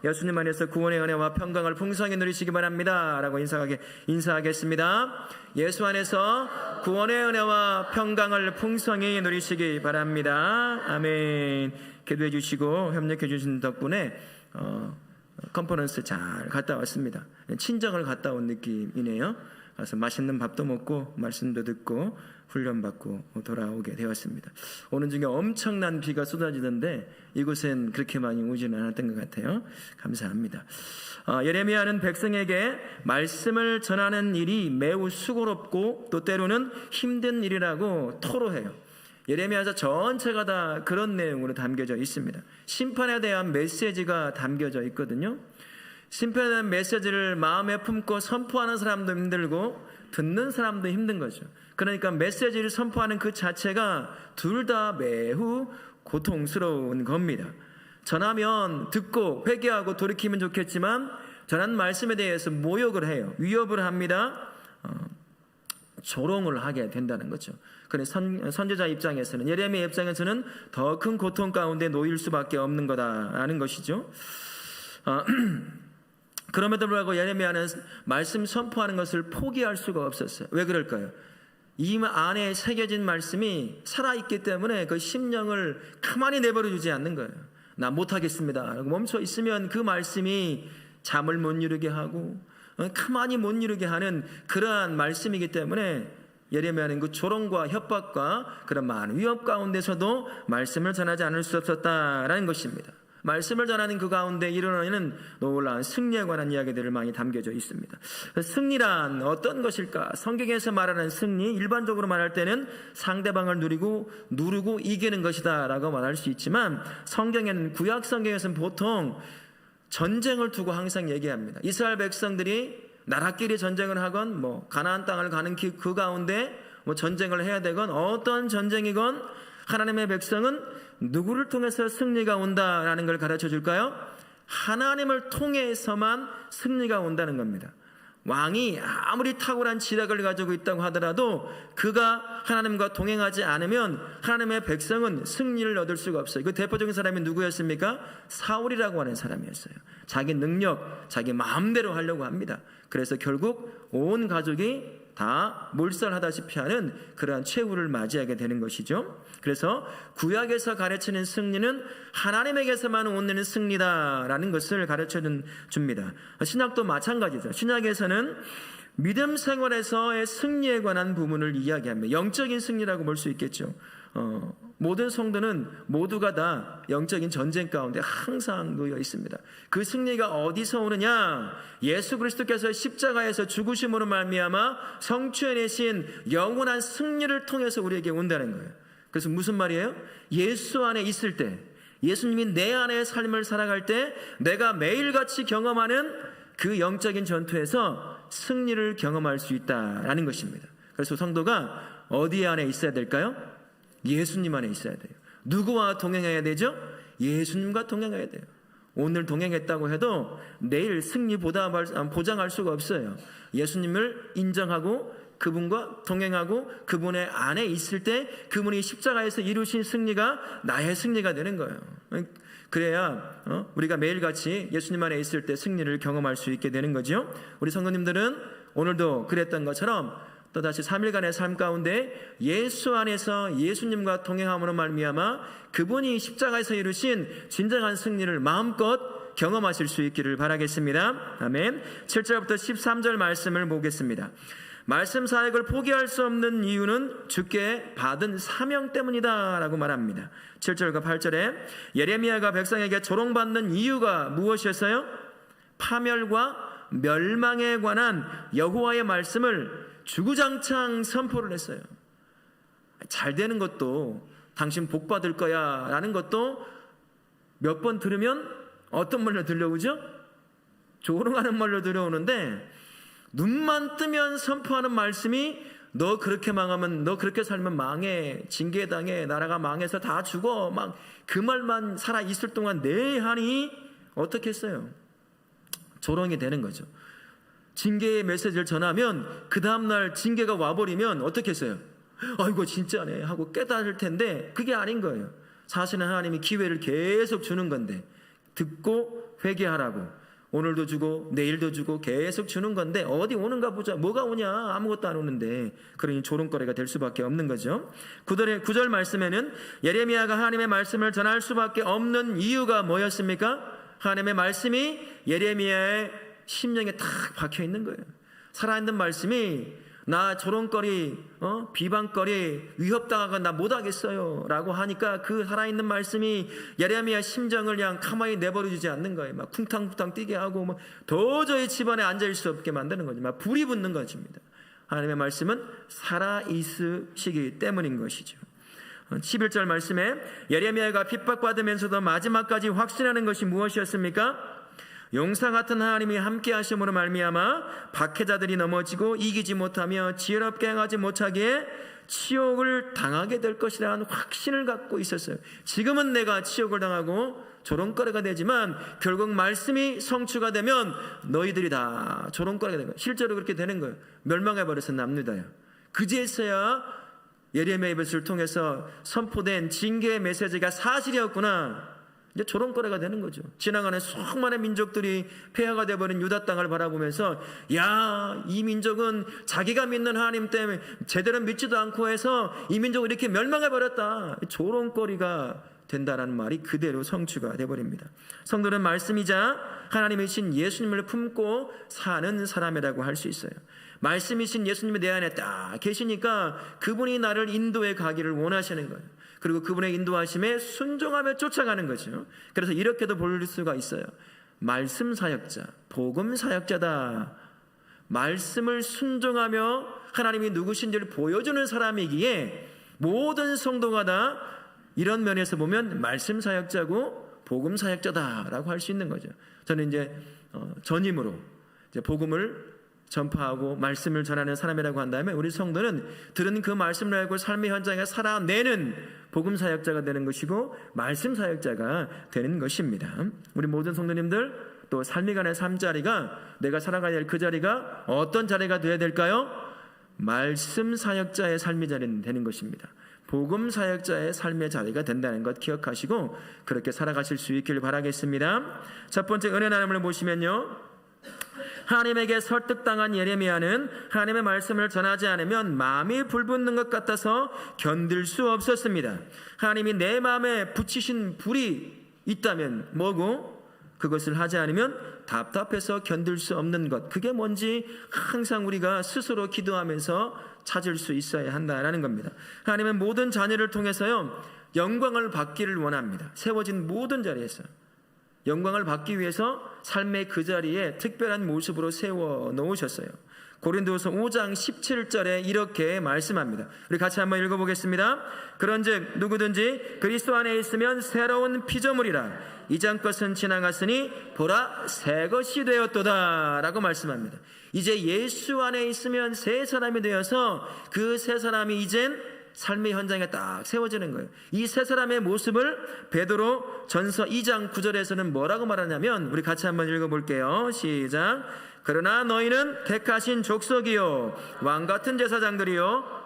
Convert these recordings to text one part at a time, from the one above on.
예수님 안에서 구원의 은혜와 평강을 풍성히 누리시기 바랍니다 라고 인사하겠습니다. 예수 안에서 구원의 은혜와 평강을 풍성히 누리시기 바랍니다. 아멘. 기도해 주시고 협력해 주신 덕분에 컨퍼런스 잘 갔다 왔습니다. 친정을 갔다 온 느낌이네요. 그래서 맛있는 밥도 먹고 말씀도 듣고 훈련받고 돌아오게 되었습니다. 오는 중에 엄청난 비가 쏟아지던데 이곳엔 그렇게 많이 오지는 않았던 것 같아요. 감사합니다. 예레미야는 백성에게 말씀을 전하는 일이 매우 수고롭고 또 때로는 힘든 일이라고 토로해요. 예레미야서 전체가 다 그런 내용으로 담겨져 있습니다. 심판에 대한 메시지가 담겨져 있거든요. 심판에 대한 메시지를 마음에 품고 선포하는 사람도 힘들고 듣는 사람도 힘든 거죠. 그러니까 메시지를 선포하는 그 자체가 둘 다 매우 고통스러운 겁니다. 전하면 듣고 회개하고 돌이키면 좋겠지만 전한 말씀에 대해서 모욕을 해요. 위협을 합니다. 조롱을 하게 된다는 거죠. 그래서 선지자 입장에서는, 예레미야 입장에서는 더 큰 고통 가운데 놓일 수밖에 없는 거다라는 것이죠. 그럼에도 불구하고 예레미야는 말씀 선포하는 것을 포기할 수가 없었어요. 왜 그럴까요? 이 안에 새겨진 말씀이 살아있기 때문에 그 심령을 가만히 내버려 두지 않는 거예요. 나 못하겠습니다. 멈춰 있으면 그 말씀이 잠을 못 이루게 하고 가만히 못 이루게 하는 그러한 말씀이기 때문에 예레미야는 그 조롱과 협박과 그런 많은 위협 가운데서도 말씀을 전하지 않을 수 없었다라는 것입니다. 말씀을 전하는 그 가운데 일어나는 놀라운 승리에 관한 이야기들을 많이 담겨져 있습니다. 승리란 어떤 것일까? 성경에서 말하는 승리, 일반적으로 말할 때는 상대방을 누르고 이기는 것이다 라고 말할 수 있지만, 성경에는, 구약 성경에서는 보통 전쟁을 두고 항상 얘기합니다. 이스라엘 백성들이 나라끼리 전쟁을 하건 가나안 땅을 가는 그 가운데 전쟁을 해야 되건 어떤 전쟁이건 하나님의 백성은 누구를 통해서 승리가 온다라는 걸 가르쳐 줄까요? 하나님을 통해서만 승리가 온다는 겁니다. 왕이 아무리 탁월한 지략을 가지고 있다고 하더라도 그가 하나님과 동행하지 않으면 하나님의 백성은 승리를 얻을 수가 없어요. 그 대표적인 사람이 누구였습니까? 사울이라고 하는 사람이었어요. 자기 능력, 자기 마음대로 하려고 합니다. 그래서 결국 온 가족이 다 몰살하다시피 하는 그러한 최후를 맞이하게 되는 것이죠. 그래서 구약에서 가르치는 승리는 하나님에게서만 오는 승리다라는 것을 가르쳐 줍니다. 신약도 마찬가지죠. 신약에서는 믿음 생활에서의 승리에 관한 부분을 이야기합니다. 영적인 승리라고 볼 수 있겠죠. 모든 성도는 모두가 다 영적인 전쟁 가운데 항상 놓여 있습니다. 그 승리가 어디서 오느냐? 예수 그리스도께서 십자가에서 죽으심으로 말미암아 성취해내신 영원한 승리를 통해서 우리에게 온다는 거예요. 그래서 무슨 말이에요? 예수 안에 있을 때, 예수님이 내 안에 삶을 살아갈 때 내가 매일같이 경험하는 그 영적인 전투에서 승리를 경험할 수 있다라는 것입니다. 그래서 성도가 어디 안에 있어야 될까요? 예수님 안에 있어야 돼요. 누구와 동행해야 되죠? 예수님과 동행해야 돼요. 오늘 동행했다고 해도 내일 승리 보장할 수가 없어요. 예수님을 인정하고 그분과 동행하고 그분의 안에 있을 때 그분이 십자가에서 이루신 승리가 나의 승리가 되는 거예요. 그래야 우리가 매일같이 예수님 안에 있을 때 승리를 경험할 수 있게 되는 거죠. 우리 성도님들은 오늘도 그랬던 것처럼 또다시 3일간의 삶 가운데 예수 안에서 예수님과 동행함으로 말미암아 그분이 십자가에서 이루신 진정한 승리를 마음껏 경험하실 수 있기를 바라겠습니다. 아멘. 7절부터 13절 말씀을 보겠습니다. 말씀 사역을 포기할 수 없는 이유는 주께 받은 사명 때문이다 라고 말합니다. 7절과 8절에 예레미야가 백성에게 조롱받는 이유가 무엇이었어요? 파멸과 멸망에 관한 여호와의 말씀을 주구장창 선포를 했어요. 잘 되는 것도 당신 복 받을 거야 라는 것도 몇 번 들으면 어떤 말로 들려오죠? 조롱하는 말로 들려오는데, 눈만 뜨면 선포하는 말씀이 너 그렇게 망하면, 너 그렇게 살면 망해, 징계당해, 나라가 망해서 다 죽어, 막 그 말만 살아 있을 동안 내 한이 어떻게 했어요? 조롱이 되는 거죠. 징계의 메시지를 전하면 그 다음날 징계가 와버리면 어떻게 했어요? 아이고 진짜네 하고 깨달을 텐데 그게 아닌 거예요. 사실은 하나님이 기회를 계속 주는 건데 듣고 회개하라고 오늘도 주고 내일도 주고 계속 주는 건데 어디 오는가 보자. 뭐가 오냐? 아무것도 안 오는데. 그러니 조롱거리가 될 수밖에 없는 거죠. 9절 말씀에는 예레미야가 하나님의 말씀을 전할 수밖에 없는 이유가 뭐였습니까? 하나님의 말씀이 예레미야의 심령에 탁 박혀 있는 거예요. 살아있는 말씀이 나 조롱거리, 비방거리, 위협당하건 나 못하겠어요 라고 하니까 그 살아있는 말씀이 예레미야 심정을 그냥 가만히 내버려주지 않는 거예요. 막 쿵탕쿵탕 뛰게 하고 막 도저히 집안에 앉아있을 수 없게 만드는 거죠. 막 불이 붙는 것입니다. 하나님의 말씀은 살아있으시기 때문인 것이죠. 11절 말씀에 예레미야가 핍박받으면서도 마지막까지 확신하는 것이 무엇이었습니까? 용사 같은 하나님이 함께 하심으로 말미암아 박해자들이 넘어지고 이기지 못하며 지혜롭게 행하지 못하기에 치욕을 당하게 될 것이라는 확신을 갖고 있었어요. 지금은 내가 치욕을 당하고 조롱거리가 되지만 결국 말씀이 성취가 되면 너희들이 다 조롱거리가 되는 거예요. 실제로 그렇게 되는 거예요. 멸망해버려서 남유다요. 그제서야 예레미야의 입을 통해서 선포된 징계의 메시지가 사실이었구나. 이제 조롱거리가 되는 거죠. 지나가는 수많은 민족들이 폐하가 되어버린 유다 땅을 바라보면서 야, 이 민족은 자기가 믿는 하나님 때문에 제대로 믿지도 않고 해서 이 민족을 이렇게 멸망해버렸다. 조롱거리가 된다라는 말이 그대로 성취가 되어버립니다. 성도는 말씀이자 하나님이신 예수님을 품고 사는 사람이라고 할 수 있어요. 말씀이신 예수님이 내 안에 딱 계시니까 그분이 나를 인도해 가기를 원하시는 거예요. 그리고 그분의 인도하심에 순종하며 쫓아가는 거죠. 그래서 이렇게도 볼 수가 있어요. 말씀 사역자, 복음 사역자다. 말씀을 순종하며 하나님이 누구신지를 보여주는 사람이기에 모든 성도가 다 이런 면에서 보면 말씀 사역자고 복음 사역자다라고 할 수 있는 거죠. 저는 이제 전임으로 이제 복음을 전파하고 말씀을 전하는 사람이라고 한다면 우리 성도는 들은 그 말씀을 알고 삶의 현장에 살아내는 복음 사역자가 되는 것이고 말씀 사역자가 되는 것입니다. 우리 모든 성도님들 또 삶이 간의 삶자리가 내가 살아가야 할 그 자리가 어떤 자리가 되어야 될까요? 말씀 사역자의 삶의 자리는 되는 것입니다. 복음 사역자의 삶의 자리가 된다는 것 기억하시고 그렇게 살아가실 수 있기를 바라겠습니다. 첫 번째 은혜 나눔을 보시면요, 하나님에게 설득당한 예레미야는 하나님의 말씀을 전하지 않으면 마음이 불붙는 것 같아서 견딜 수 없었습니다. 하나님이 내 마음에 붙이신 불이 있다면 뭐고? 그것을 하지 않으면 답답해서 견딜 수 없는 것, 그게 뭔지 항상 우리가 스스로 기도하면서 찾을 수 있어야 한다라는 겁니다. 하나님은 모든 자녀를 통해서요 영광을 받기를 원합니다. 세워진 모든 자리에서 영광을 받기 위해서 삶의 그 자리에 특별한 모습으로 세워 놓으셨어요. 고린도후서 5장 17절에 이렇게 말씀합니다. 우리 같이 한번 읽어보겠습니다. 그런즉 누구든지 그리스도 안에 있으면 새로운 피조물이라 이전 것은 지나갔으니 보라 새 것이 되었도다 라고 말씀합니다. 이제 예수 안에 있으면 새 사람이 되어서 그 새 사람이 이젠 삶의 현장에 딱 세워지는 거예요. 이 세 사람의 모습을 베드로 전서 2장 9절에서는 뭐라고 말하냐면 우리 같이 한번 읽어볼게요. 시작. 그러나 너희는 택하신 족속이요 왕같은 제사장들이요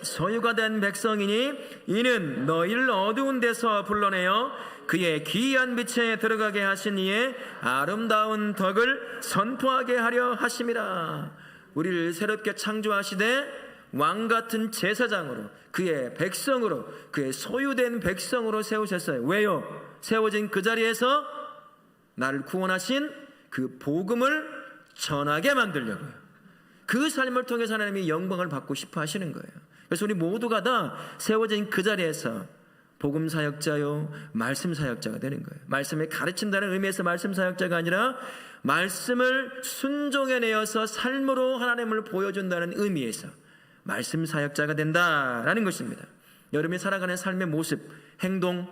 소유가 된 백성이니 이는 너희를 어두운 데서 불러내어 그의 기이한 빛에 들어가게 하신 이의 아름다운 덕을 선포하게 하려 하심이라. 우리를 새롭게 창조하시되 왕같은 제사장으로 그의 백성으로 그의 소유된 백성으로 세우셨어요. 왜요? 세워진 그 자리에서 나를 구원하신 그 복음을 전하게 만들려고요. 그 삶을 통해서 하나님이 영광을 받고 싶어 하시는 거예요. 그래서 우리 모두가 다 세워진 그 자리에서 복음 사역자요 말씀 사역자가 되는 거예요. 말씀을 가르친다는 의미에서 말씀 사역자가 아니라 말씀을 순종해내어서 삶으로 하나님을 보여준다는 의미에서 말씀 사역자가 된다라는 것입니다. 여러분이 살아가는 삶의 모습, 행동,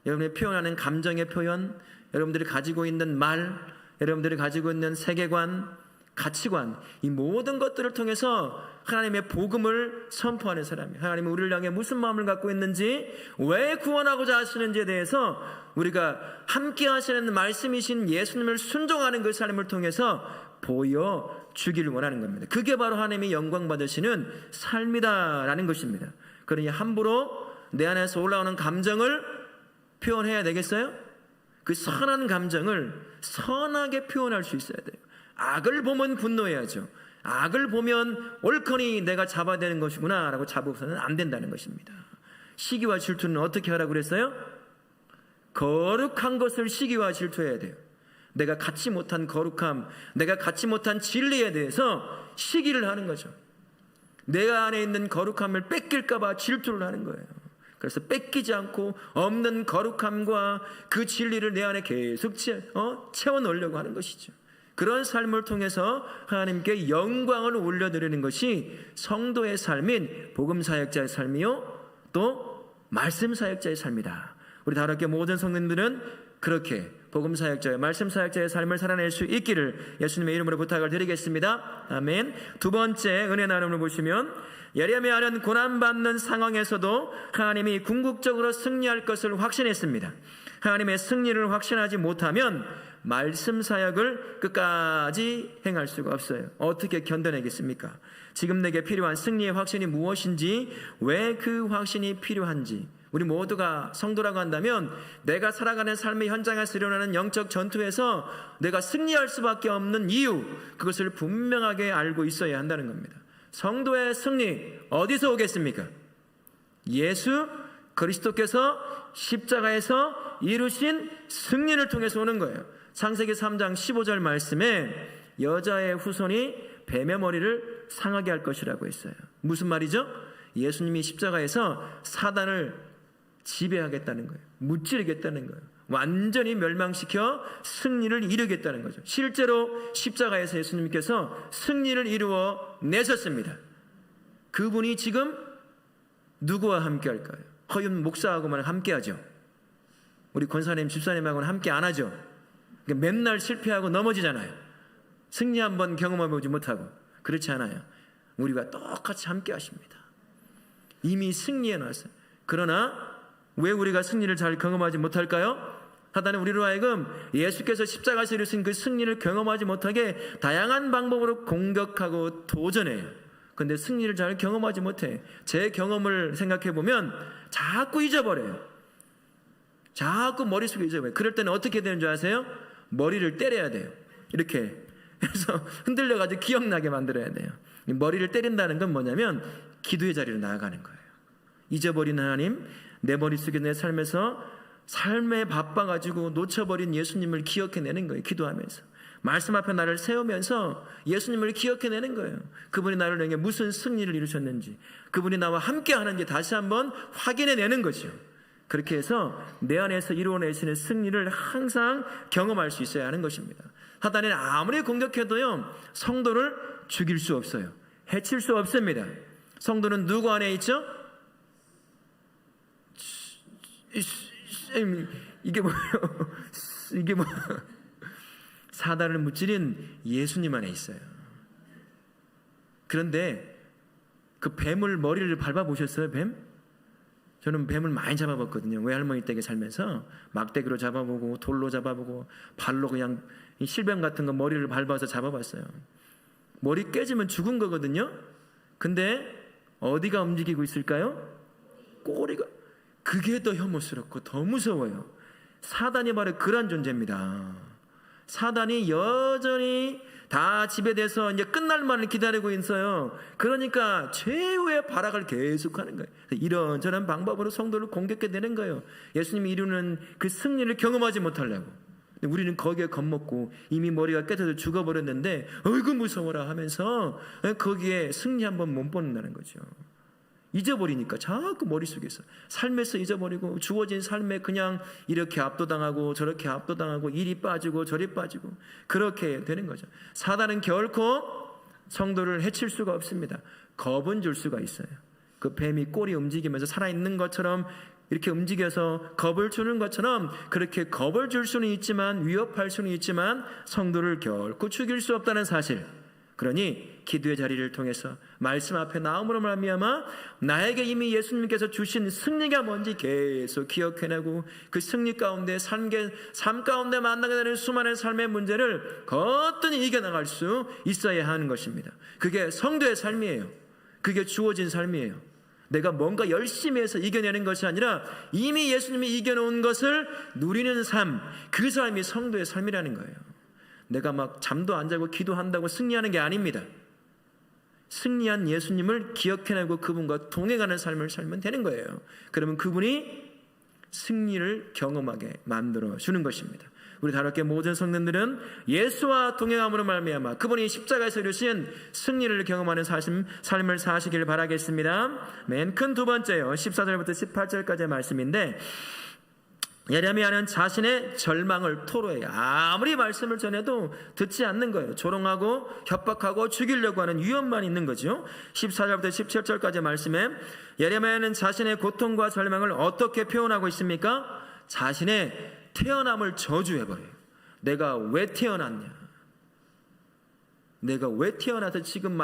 여러분이 표현하는 감정의 표현, 여러분들이 가지고 있는 말, 여러분들이 가지고 있는 세계관, 가치관, 이 모든 것들을 통해서 하나님의 복음을 선포하는 사람이에요. 하나님은 우리를 향해 무슨 마음을 갖고 있는지, 왜 구원하고자 하시는지에 대해서 우리가 함께 하시는 말씀이신 예수님을 순종하는 그 삶을 통해서 보여주기를 원하는 겁니다. 그게 바로 하나님이 영광 받으시는 삶이다라는 것입니다. 그러니 함부로 내 안에서 올라오는 감정을 표현해야 되겠어요? 그 선한 감정을 선하게 표현할 수 있어야 돼요. 악을 보면 분노해야죠. 악을 보면 옳거니 내가 잡아야 되는 것이구나 라고 잡아서는 안 된다는 것입니다. 시기와 질투는 어떻게 하라고 그랬어요? 거룩한 것을 시기와 질투해야 돼요. 내가 갖지 못한 거룩함, 내가 갖지 못한 진리에 대해서 시기를 하는 거죠. 내 안에 있는 거룩함을 뺏길까 봐 질투를 하는 거예요. 그래서 뺏기지 않고 없는 거룩함과 그 진리를 내 안에 계속 채워 넣으려고 하는 것이죠. 그런 삶을 통해서 하나님께 영광을 올려드리는 것이 성도의 삶인 복음사역자의 삶이요 또 말씀사역자의 삶이다. 우리 다락교 모든 성도님들은 그렇게 복음사역자의 말씀사역자의 삶을 살아낼 수 있기를 예수님의 이름으로 부탁을 드리겠습니다. 아멘. 두 번째 은혜 나눔을 보시면 예레미야는 고난받는 상황에서도 하나님이 궁극적으로 승리할 것을 확신했습니다. 하나님의 승리를 확신하지 못하면 말씀 사역을 끝까지 행할 수가 없어요. 어떻게 견뎌내겠습니까? 지금 내게 필요한 승리의 확신이 무엇인지, 왜 그 확신이 필요한지, 우리 모두가 성도라고 한다면 내가 살아가는 삶의 현장에서 일어나는 영적 전투에서 내가 승리할 수밖에 없는 이유, 그것을 분명하게 알고 있어야 한다는 겁니다. 성도의 승리 어디서 오겠습니까? 예수 그리스도께서 십자가에서 이루신 승리를 통해서 오는 거예요. 창세기 3장 15절 말씀에 여자의 후손이 뱀의 머리를 상하게 할 것이라고 했어요. 무슨 말이죠? 예수님이 십자가에서 사단을 지배하겠다는 거예요. 무찌르겠다는 거예요. 완전히 멸망시켜 승리를 이루겠다는 거죠. 실제로 십자가에서 예수님께서 승리를 이루어 내셨습니다. 그분이 지금 누구와 함께 할까요? 허윤 목사하고만 함께 하죠. 우리 권사님 집사님하고는 함께 안 하죠. 맨날 실패하고 넘어지잖아요. 승리 한번 경험해보지 못하고. 그렇지 않아요. 우리가 똑같이 함께 하십니다. 이미 승리해 놨어요. 그러나 왜 우리가 승리를 잘 경험하지 못할까요? 사단은 우리로 하여금 예수께서 십자가에서 이루신 그 승리를 경험하지 못하게 다양한 방법으로 공격하고 도전해요. 그런데 승리를 잘 경험하지 못해. 제 경험을 생각해보면 자꾸 잊어버려요. 자꾸 머릿속에 잊어버려요. 그럴 때는 어떻게 되는 줄 아세요? 머리를 때려야 돼요. 이렇게 그래서 흔들려가지고 기억나게 만들어야 돼요. 머리를 때린다는 건 뭐냐면 기도의 자리로 나아가는 거예요. 잊어버린 하나님, 내 머릿속에 내 삶에서 삶에 바빠가지고 놓쳐버린 예수님을 기억해내는 거예요. 기도하면서 말씀 앞에 나를 세우면서 예수님을 기억해내는 거예요. 그분이 나를 위해 무슨 승리를 이루셨는지, 그분이 나와 함께 하는지 다시 한번 확인해내는 거죠. 그렇게 해서 내 안에서 이루어내시는 승리를 항상 경험할 수 있어야 하는 것입니다. 사단이 아무리 공격해도요, 성도를 죽일 수 없어요. 해칠 수 없습니다. 성도는 누구 안에 있죠? 이게 뭐예요? 이게 뭐? 사단을 무찌른 예수님 안에 있어요. 그런데 그 뱀을 머리를 밟아보셨어요? 뱀? 저는 뱀을 많이 잡아봤거든요. 외할머니 댁에 살면서 막대기로 잡아보고 돌로 잡아보고 발로 그냥 실뱀 같은 거 머리를 밟아서 잡아봤어요. 머리 깨지면 죽은 거거든요. 근데 어디가 움직이고 있을까요? 꼬리가. 그게 더 혐오스럽고 더 무서워요. 사단이 바로 그런 존재입니다. 사단이 여전히 다 지배돼서 이제 끝날 만을 기다리고 있어요. 그러니까 최후의 발악을 계속하는 거예요. 이런저런 방법으로 성도를 공격해 내는 거예요. 예수님이 이루는 그 승리를 경험하지 못하려고. 우리는 거기에 겁먹고 이미 머리가 깨져서 죽어버렸는데 어이구 무서워라 하면서 거기에 승리 한번 못 보는다는 거죠. 잊어버리니까 자꾸 머릿속에서 삶에서 잊어버리고 주어진 삶에 그냥 이렇게 압도당하고 저렇게 압도당하고 이리 빠지고 저리 빠지고 그렇게 되는 거죠. 사단은 결코 성도를 해칠 수가 없습니다. 겁은 줄 수가 있어요. 그 뱀이 꼬리 움직이면서 살아있는 것처럼 이렇게 움직여서 겁을 주는 것처럼 그렇게 겁을 줄 수는 있지만 위협할 수는 있지만 성도를 결코 죽일 수 없다는 사실. 그러니 기도의 자리를 통해서 말씀 앞에 나옴으로 말미암아 나에게 이미 예수님께서 주신 승리가 뭔지 계속 기억해내고 그 승리 가운데 삶 가운데 만나게 되는 수많은 삶의 문제를 거뜬히 이겨나갈 수 있어야 하는 것입니다. 그게 성도의 삶이에요. 그게 주어진 삶이에요. 내가 뭔가 열심히 해서 이겨내는 것이 아니라 이미 예수님이 이겨놓은 것을 누리는 삶, 그 삶이 성도의 삶이라는 거예요. 내가 막 잠도 안 자고 기도한다고 승리하는 게 아닙니다. 승리한 예수님을 기억해내고 그분과 동행하는 삶을 살면 되는 거예요. 그러면 그분이 승리를 경험하게 만들어 주는 것입니다. 우리 다락계 모든 성도들은 예수와 동행함으로 말미암아 그분이 십자가에서 이루신 승리를 경험하는 삶을 사시길 바라겠습니다. 맨 큰 두 번째요, 14절부터 18절까지의 말씀인데, 예레미야는 자신의 절망을 토로해요. 아무리 말씀을 전해도 듣지 않는 거예요. 조롱하고 협박하고 죽이려고 하는 위험만 있는 거죠. 14절부터 17절까지 말씀에 예레미야는 자신의 고통과 절망을 어떻게 표현하고 있습니까? 자신의 태어남을 저주해버려요. 내가 왜 태어났냐? 내가 왜 태어나서 지금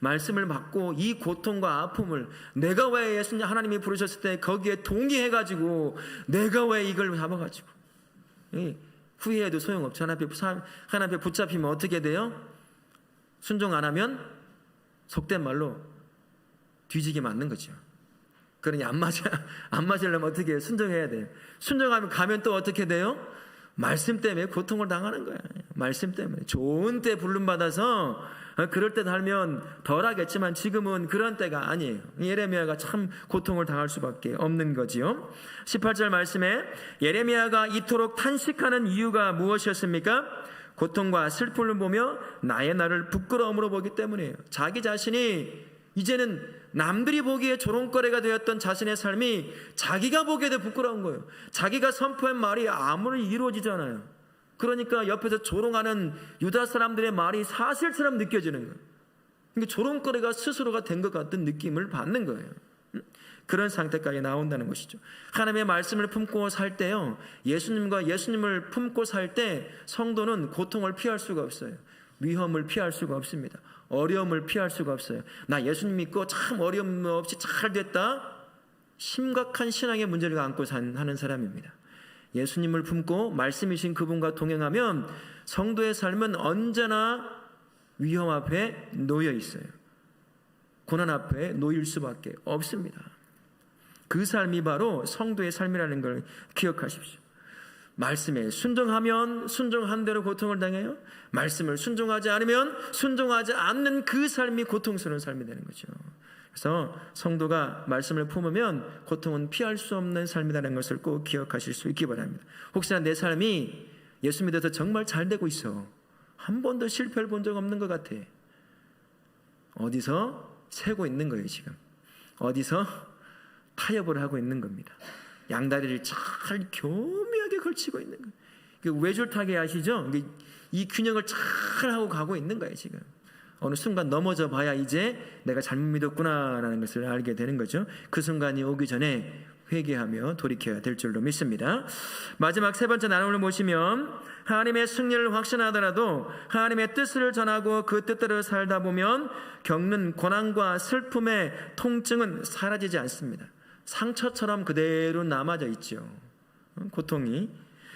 말씀을 받고 이 고통과 아픔을, 내가 왜 예수님 하나님이 부르셨을 때 거기에 동의해가지고 내가 왜 이걸 잡아가지고 후회해도 소용없죠. 하나님 앞에 붙잡히면 어떻게 돼요? 순종 안 하면 속된 말로 뒤지게 맞는 거죠. 그러니 안 맞으려면 어떻게 해요? 순종해야 돼요. 순종하면 가면 또 어떻게 돼요? 말씀 때문에 고통을 당하는 거야. 말씀 때문에. 좋은 때 부름받아서 그럴 때 살면 덜 하겠지만 지금은 그런 때가 아니에요. 예레미야가 참 고통을 당할 수밖에 없는 거지요. 18절 말씀에 예레미야가 이토록 탄식하는 이유가 무엇이었습니까? 고통과 슬픔을 보며 나의 나를 부끄러움으로 보기 때문이에요. 자기 자신이 이제는 남들이 보기에 조롱거리가 되었던 자신의 삶이 자기가 보기에도 부끄러운 거예요. 자기가 선포한 말이 아무리 이루어지잖아요. 그러니까 옆에서 조롱하는 유다 사람들의 말이 사실처럼 느껴지는 거예요. 그러니까 조롱거리가 스스로가 된 것 같은 느낌을 받는 거예요. 그런 상태까지 나온다는 것이죠. 하나님의 말씀을 품고 살 때요, 예수님을 품고 살 때 성도는 고통을 피할 수가 없어요. 위험을 피할 수가 없습니다. 어려움을 피할 수가 없어요. 나 예수님 믿고 참 어려움 없이 잘 됐다? 심각한 신앙의 문제를 안고 하는 사람입니다. 예수님을 품고 말씀이신 그분과 동행하면 성도의 삶은 언제나 위험 앞에 놓여 있어요. 고난 앞에 놓일 수밖에 없습니다. 그 삶이 바로 성도의 삶이라는 걸 기억하십시오. 말씀에 순종하면 순종한 대로 고통을 당해요. 말씀을 순종하지 않으면 순종하지 않는 그 삶이 고통스러운 삶이 되는 거죠. 그래서 성도가 말씀을 품으면 고통은 피할 수 없는 삶이라는 것을 꼭 기억하실 수 있기 바랍니다. 혹시나 내 삶이 예수 믿어서 정말 잘 되고 있어, 한 번도 실패를 본 적 없는 것 같아, 어디서 새고 있는 거예요. 지금 어디서 타협을 하고 있는 겁니다. 양다리를 잘 교묘하게 걸치고 있는 거예요. 외줄타기 아시죠? 이 균형을 잘 하고 가고 있는 거예요. 지금 어느 순간 넘어져 봐야 이제 내가 잘못 믿었구나라는 것을 알게 되는 거죠. 그 순간이 오기 전에 회개하며 돌이켜야 될 줄로 믿습니다. 마지막 세 번째 나눔을 보시면, 하나님의 승리를 확신하더라도 하나님의 뜻을 전하고 그 뜻대로 살다 보면 겪는 고난과 슬픔의 통증은 사라지지 않습니다. 상처처럼 그대로 남아져 있죠. 고통이.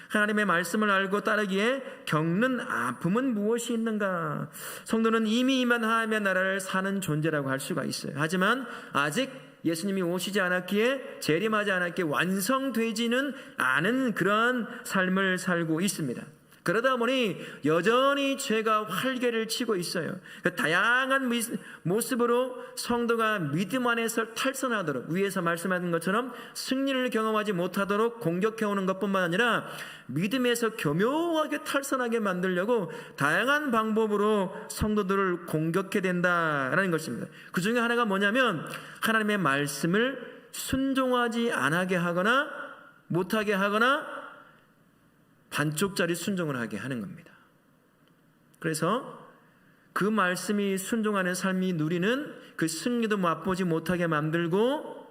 하나님의 말씀을 알고 따르기에 겪는 아픔은 무엇이 있는가? 성도는 이미 임한 하나님의 나라를 사는 존재라고 할 수가 있어요. 하지만 아직 예수님이 오시지 않았기에, 재림하지 않았기에 완성되지는 않은 그런 삶을 살고 있습니다. 그러다 보니 여전히 죄가 활개를 치고 있어요. 다양한 모습으로 성도가 믿음 안에서 탈선하도록, 위에서 말씀하신 것처럼 승리를 경험하지 못하도록 공격해오는 것뿐만 아니라 믿음에서 교묘하게 탈선하게 만들려고 다양한 방법으로 성도들을 공격해야 된다라는 것입니다. 그 중에 하나가 뭐냐면, 하나님의 말씀을 순종하지 않게 하거나 못하게 하거나 반쪽짜리 순종을 하게 하는 겁니다. 그래서 그 말씀이 순종하는 삶이 누리는 그 승리도 맛보지 못하게 만들고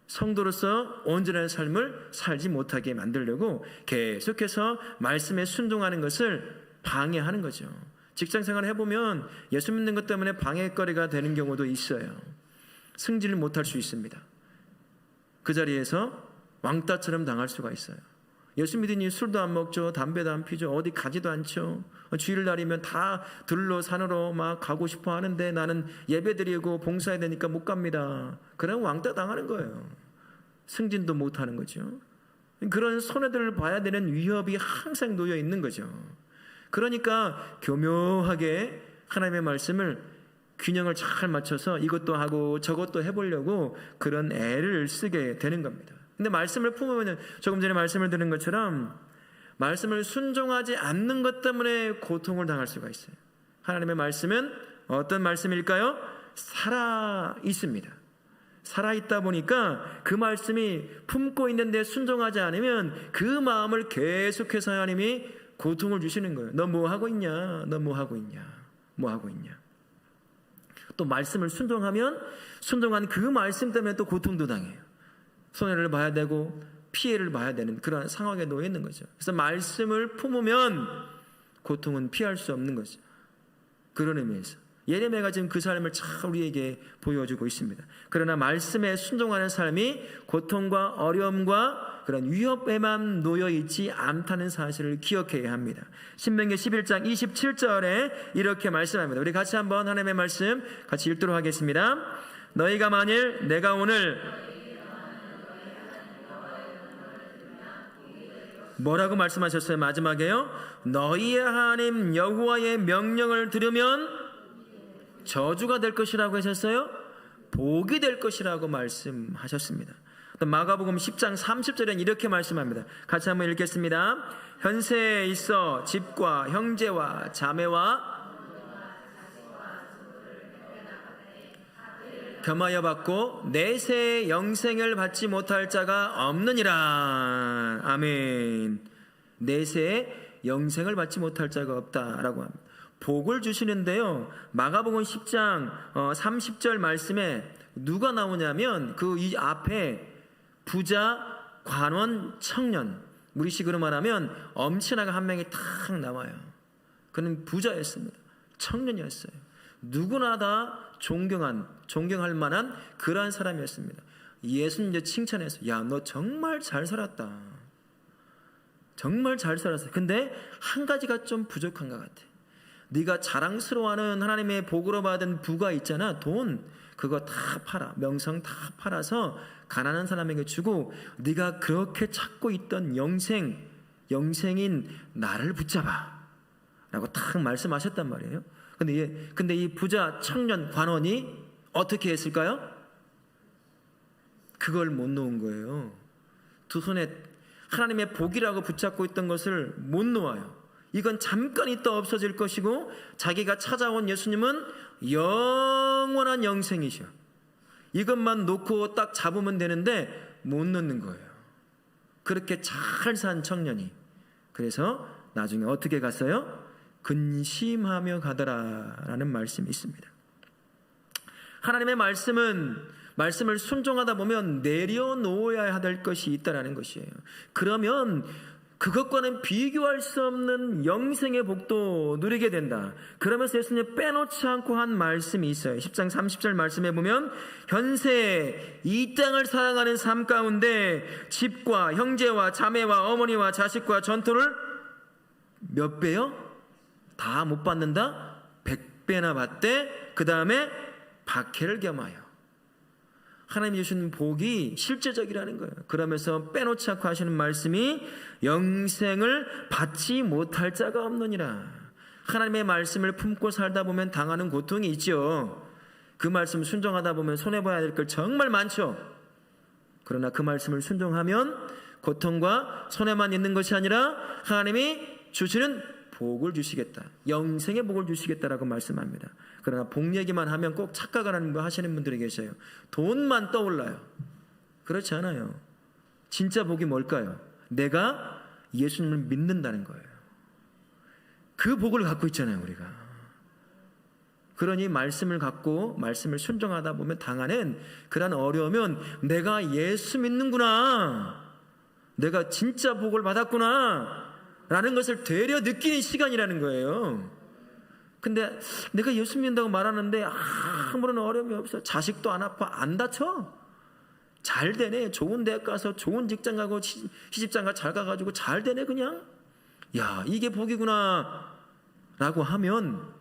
성도로서 온전한 삶을 살지 못하게 만들려고 계속해서 말씀에 순종하는 것을 방해하는 거죠. 직장생활을 해보면 예수 믿는 것 때문에 방해거리가 되는 경우도 있어요. 승진을 못할 수 있습니다. 그 자리에서 왕따처럼 당할 수가 있어요. 예수 믿으니 술도 안 먹죠. 담배도 안 피죠. 어디 가지도 않죠. 주일날이면 다 들로 산으로 막 가고 싶어 하는데 나는 예배드리고 봉사해야 되니까 못 갑니다. 그럼 왕따 당하는 거예요. 승진도 못 하는 거죠. 그런 손해들을 봐야 되는 위협이 항상 놓여 있는 거죠. 그러니까 교묘하게 하나님의 말씀을 균형을 잘 맞춰서 이것도 하고 저것도 해보려고 그런 애를 쓰게 되는 겁니다. 근데 말씀을 품으면 조금 전에 말씀을 드린 것처럼 말씀을 순종하지 않는 것 때문에 고통을 당할 수가 있어요. 하나님의 말씀은 어떤 말씀일까요? 살아 있습니다. 살아있다 보니까 그 말씀이 품고 있는데 순종하지 않으면 그 마음을 계속해서 하나님이 고통을 주시는 거예요. 너 뭐 하고 있냐? 너 뭐 하고 있냐? 뭐 하고 있냐? 또 말씀을 순종하면 순종한 그 말씀 때문에 또 고통도 당해요. 손해를 봐야 되고 피해를 봐야 되는 그런 상황에 놓여 있는 거죠. 그래서 말씀을 품으면 고통은 피할 수 없는 거죠. 그런 의미에서 예레미야가 지금 그 삶을 참 우리에게 보여주고 있습니다. 그러나 말씀에 순종하는 삶이 고통과 어려움과 그런 위협에만 놓여 있지 않다는 사실을 기억해야 합니다. 신명기 11장 27절에 이렇게 말씀합니다. 우리 같이 한번 하나님의 말씀 같이 읽도록 하겠습니다. 너희가 만일 내가 오늘 뭐라고 말씀하셨어요? 마지막에요. 너희의 하나님 여호와의 명령을 들으면 저주가 될 것이라고 하셨어요? 복이 될 것이라고 말씀하셨습니다. 또 마가복음 10장 30절에는 이렇게 말씀합니다. 같이 한번 읽겠습니다. 현세에 있어 집과 형제와 자매와 겸하여 받고 내세의 영생을 받지 못할 자가 없느니라. 아멘. 내세의 영생을 받지 못할 자가 없다라고 합니다. 복을 주시는데요. 마가복음 10장 30절 말씀에 누가 나오냐면 그 이 앞에 부자, 관원, 청년, 우리식으로 말하면 엄친아가 한 명이 탁 나와요. 그는 부자였습니다. 청년이었어요. 누구나 다 존경할 만한 그러한 사람이었습니다. 예수님 이제 칭찬했어요. 야, 너 정말 잘 살았다. 정말 잘 살았어. 근데 한 가지가 좀 부족한 것 같아. 네가 자랑스러워하는 하나님의 복으로 받은 부가 있잖아. 돈 그거 다 팔아. 명성 다 팔아서 가난한 사람에게 주고 네가 그렇게 찾고 있던 영생인 나를 붙잡아 라고 딱 말씀하셨단 말이에요. 근데 이 부자 청년 관원이 어떻게 했을까요? 그걸 못 놓은 거예요. 두 손에 하나님의 복이라고 붙잡고 있던 것을 못 놓아요. 이건 잠깐 있다 없어질 것이고 자기가 찾아온 예수님은 영원한 영생이셔. 이것만 놓고 딱 잡으면 되는데 못 놓는 거예요. 그렇게 잘 산 청년이 그래서 나중에 어떻게 갔어요? 근심하며 가더라라는 말씀이 있습니다. 하나님의 말씀을 순종하다 보면 내려놓아야 될 것이 있다라는 것이에요. 그러면 그것과는 비교할 수 없는 영생의 복도 누리게 된다. 그러면서 예수님 빼놓지 않고 한 말씀이 있어요. 10장 30절 말씀에 보면 현세 이 땅을 사랑하는 삶 가운데 집과 형제와 자매와 어머니와 자식과 전토를 몇 배요? 다 못 받는다? 100배나 받되 그 다음에 박해를 겸하여. 하나님 주시는 복이 실제적이라는 거예요. 그러면서 빼놓지 않고 하시는 말씀이 영생을 받지 못할 자가 없느니라. 하나님의 말씀을 품고 살다 보면 당하는 고통이 있죠. 그 말씀 순종하다 보면 손해봐야 될 걸 정말 많죠. 그러나 그 말씀을 순종하면 고통과 손해만 있는 것이 아니라 하나님이 주시는 복을 주시겠다. 영생의 복을 주시겠다라고 말씀합니다. 그러나 복 얘기만 하면 꼭 착각하는 거 하시는 분들이 계셔요. 돈만 떠올라요. 그렇지 않아요. 진짜 복이 뭘까요? 내가 예수님을 믿는다는 거예요. 그 복을 갖고 있잖아요, 우리가. 그러니 말씀을 갖고 말씀을 순종하다 보면 당하는 그런 어려움은 내가 예수 믿는구나. 내가 진짜 복을 받았구나. 라는 것을 되려 느끼는 시간이라는 거예요. 근데 내가 예수 믿는다고 말하는데 아무런 어려움이 없어. 자식도 안 아파. 안 다쳐. 잘 되네. 좋은 대학 가서 좋은 직장 가고 시집장가 잘 가가지고 잘 되네 그냥. 야, 이게 복이구나 라고 하면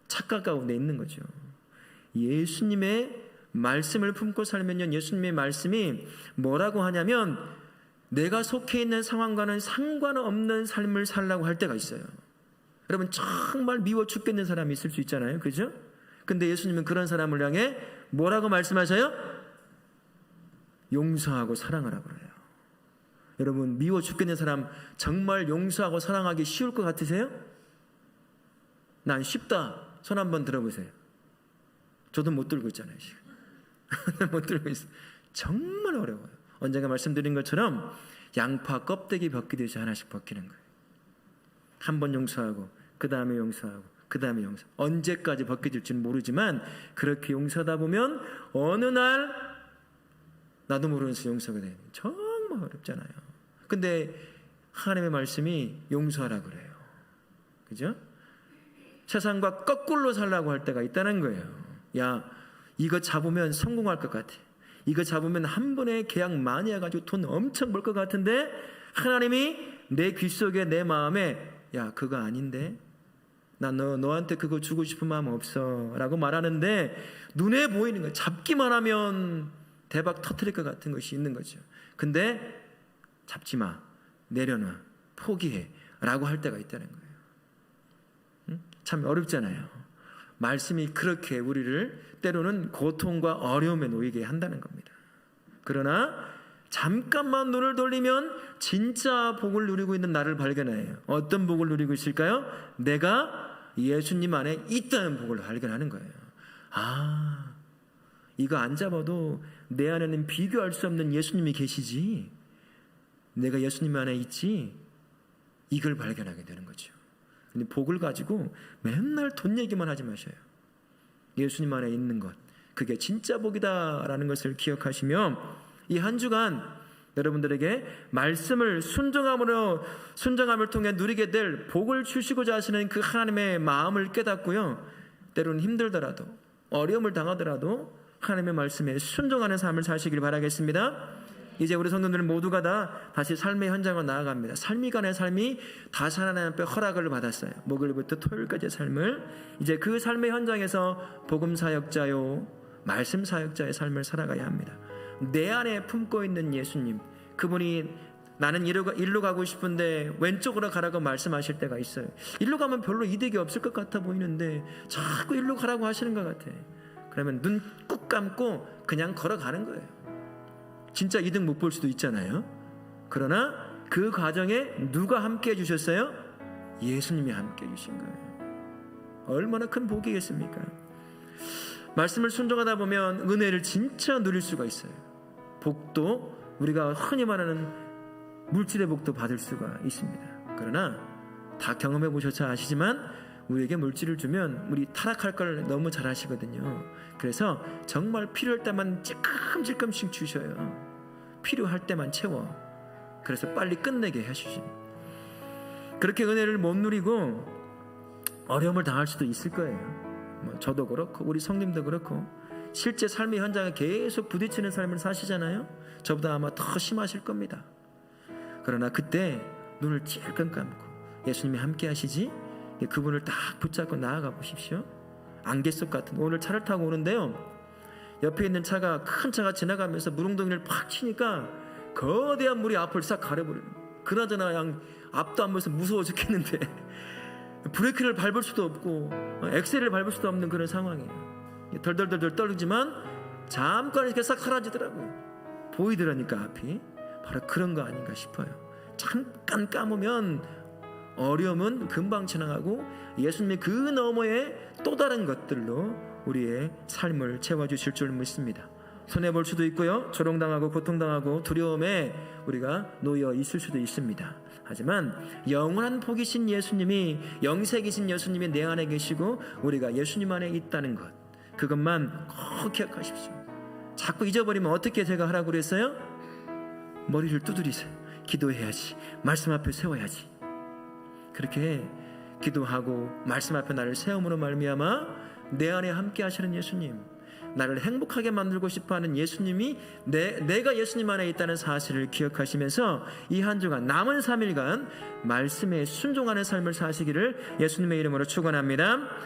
착각 가운데 있는 거죠. 예수님의 말씀을 품고 살면요, 예수님의 말씀이 뭐라고 하냐면 내가 속해 있는 상황과는 상관없는 삶을 살라고 할 때가 있어요. 여러분, 정말 미워 죽겠는 사람이 있을 수 있잖아요, 그죠? 근데 예수님은 그런 사람을 향해 뭐라고 말씀하셔요? 용서하고 사랑하라고 그래요. 여러분, 미워 죽겠는 사람 정말 용서하고 사랑하기 쉬울 것 같으세요? 난 쉽다. 손 한번 들어보세요. 저도 못 들고 있잖아요, 지금. 못 들고 있어요. 정말 어려워요. 언젠가 말씀드린 것처럼 양파 껍데기 벗기듯이 하나씩 벗기는 거예요. 한 번 용서하고 그 다음에 용서하고 그 다음에 용서. 언제까지 벗겨질지는 모르지만 그렇게 용서하다 보면 어느 날 나도 모르면서 용서가 되는, 정말 어렵잖아요. 근데 하나님의 말씀이 용서하라 그래요. 그죠? 세상과 거꾸로 살라고 할 때가 있다는 거예요. 야, 이거 잡으면 성공할 것 같아. 이거 잡으면 한 번에 계약 많이 해가지고 돈 엄청 벌 것 같은데 하나님이 내 귓속에 내 마음에 야, 그거 아닌데? 나 너한테 그거 주고 싶은 마음 없어 라고 말하는데 눈에 보이는 거 잡기만 하면 대박 터뜨릴 것 같은 것이 있는 거죠. 근데 잡지 마, 내려놔, 포기해 라고 할 때가 있다는 거예요. 응? 참 어렵잖아요. 말씀이 그렇게 우리를 때로는 고통과 어려움에 놓이게 한다는 겁니다. 그러나 잠깐만 눈을 돌리면 진짜 복을 누리고 있는 나를 발견해요. 어떤 복을 누리고 있을까요? 내가 예수님 안에 있다는 복을 발견하는 거예요. 아, 이거 안 잡아도 내 안에는 비교할 수 없는 예수님이 계시지, 내가 예수님 안에 있지, 이걸 발견하게 되는 거죠. 근데 복을 가지고 맨날 돈 얘기만 하지 마셔요. 예수님 안에 있는 것, 그게 진짜 복이다라는 것을 기억하시며 이 한 주간 여러분들에게 말씀을 순종함을 통해 누리게 될 복을 주시고자 하시는 그 하나님의 마음을 깨닫고요, 때로는 힘들더라도 어려움을 당하더라도 하나님의 말씀에 순종하는 삶을 사시길 바라겠습니다. 이제 우리 성도들 모두가 다 다시 삶의 현장으로 나아갑니다. 삶이간의 삶이 다시 하나님 앞에 허락을 받았어요. 목요일부터 토요일까지의 삶을, 이제 그 삶의 현장에서 복음 사역자요, 말씀 사역자의 삶을 살아가야 합니다. 내 안에 품고 있는 예수님, 그분이 나는 일로 가고 싶은데 왼쪽으로 가라고 말씀하실 때가 있어요. 일로 가면 별로 이득이 없을 것 같아 보이는데 자꾸 일로 가라고 하시는 것 같아. 그러면 눈 꾹 감고 그냥 걸어가는 거예요. 진짜 이득 못 볼 수도 있잖아요. 그러나 그 과정에 누가 함께 해주셨어요? 예수님이 함께 해주신 거예요. 얼마나 큰 복이겠습니까? 말씀을 순종하다 보면 은혜를 진짜 누릴 수가 있어요. 복도 우리가 흔히 말하는 물질의 복도 받을 수가 있습니다. 그러나 다 경험해 보셔서 아시지만 우리에게 물질을 주면 우리 타락할 걸 너무 잘 아시거든요. 그래서 정말 필요할 때만 찔끔찔끔씩 주셔요. 필요할 때만 채워. 그래서 빨리 끝내게 해주십니다. 그렇게 은혜를 못 누리고 어려움을 당할 수도 있을 거예요. 저도 그렇고 우리 성님도 그렇고 실제 삶의 현장에 계속 부딪히는 삶을 사시잖아요. 저보다 아마 더 심하실 겁니다. 그러나 그때 눈을 찔끔 감고 예수님이 함께 하시지, 그분을 딱 붙잡고 나아가 보십시오. 안개 속 같은, 오늘 차를 타고 오는데요, 옆에 있는 차가, 큰 차가 지나가면서 물웅덩이를 팍 치니까 거대한 물이 앞을 싹 가려버려요. 그나저나 양 앞도 안 보여서 무서워 죽겠는데 브레이크를 밟을 수도 없고 엑셀을 밟을 수도 없는 그런 상황이에요. 덜덜덜덜 떨리지만 잠깐 이렇게 싹 사라지더라고요. 보이더라니까 앞이. 바로 그런 거 아닌가 싶어요. 잠깐 감으면 어려움은 금방 지나가고 예수님의 그 너머에 또 다른 것들로 우리의 삶을 채워주실 줄 믿습니다. 손해볼 수도 있고요, 조롱당하고 고통당하고 두려움에 우리가 놓여 있을 수도 있습니다. 하지만 영원한 복이신 예수님이, 영생이신 예수님이 내 안에 계시고 우리가 예수님 안에 있다는 것, 그것만 꼭 기억하십시오. 자꾸 잊어버리면 어떻게 제가 하라고 그랬어요? 머리를 두드리세요. 기도해야지, 말씀 앞에 세워야지. 그렇게 기도하고 말씀 앞에 나를 세움으로 말미암아 내 안에 함께 하시는 예수님, 나를 행복하게 만들고 싶어하는 예수님이 내가 예수님 안에 있다는 사실을 기억하시면서 이 한 주간 남은 3일간 말씀에 순종하는 삶을 사시기를 예수님의 이름으로 축원합니다.